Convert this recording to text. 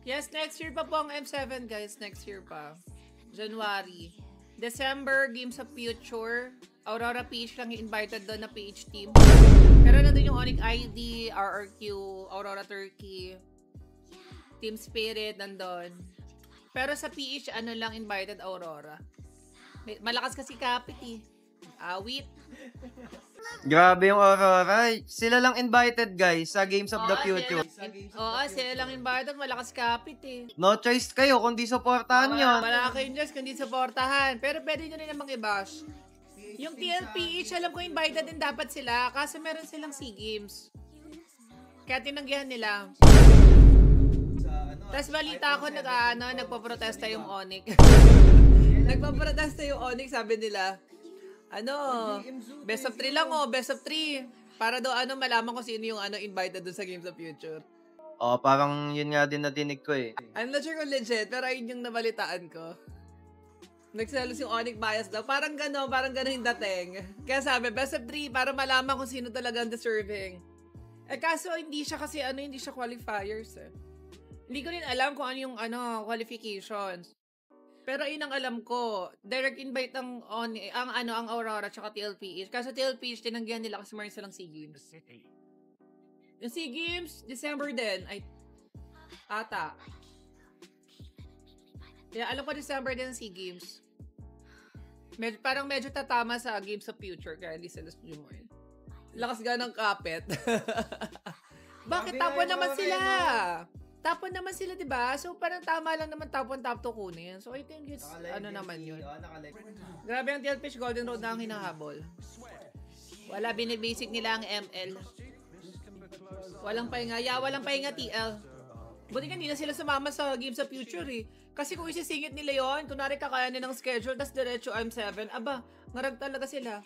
Yes, next year pa po ang M7, guys. Next year pa. January. December, Games of Future. Aurora PH lang yung invited doon na PH team. Pero nandun yung Onyx ID, RRQ, Aurora Turkey, Team Spirit, nandun. Pero sa PH, ano lang invited Aurora. Malakas kasi Kapit eh. Awit. Grabe yung Aurora. Sila lang invited, guys, sa Games of the Future. Oo, sila lang invited. Malakas Kapit eh. No choice kayo kundi supportahan yun. Wala kayong Diyos kundi supportahan. Pero pwede nyo rin namang i-bash. Yung TLPH, alam ko invited din dapat sila. Kaso meron silang SEA Games. Kaya tinanggihan nila. Tapos balita ko nagpaprotesta yung Onyx. Nagpaprotesta yung Onyx, sabi nila. Best of 3 lang best of 3. Para daw malaman ko sino yung invited doon sa Games of Future. Oh, parang yun nga din nadinig ko eh. I'm not sure kung legit, pero ayun yung nabalitaan ko. Nagselos yung Onyx bias daw. Parang gano'n yung dating. Kaya sabi, best of 3 para malaman kung sino talagang deserving. Kaso hindi siya kasi hindi siya qualifiers eh. Hindi ko rin alam kung ano yung qualifications. Pero yun ang alam ko. Direct invite ang Aurora tsaka TLPH. Kaso TLPH, tinanggihan nila kasi meron silang SEA Games. Yung SEA Games, December din. Ay, ata. Yeah, alam ko December din ang SEA Games. Parang medyo tatama sa Games of Future kaya hindi sila join. Lakas nga ng Kapit. Bakit tapon naman sila? Tapon naman sila, diba? So, parang tama lang naman top 1, top 2 kunin. So, I think it's, naman yun. Grabe ang TLPH Golden Road na ang hinahabol. Wala, binibasic nila ang ML. Walang pahinga. Walang pahinga TL. Buti nga, hindi na sila sumama sa Games of Future eh. Kasi kung isisingit nila yon, kunwari kakayanin ng schedule, tas diretso M7, aba, ngarag talaga sila.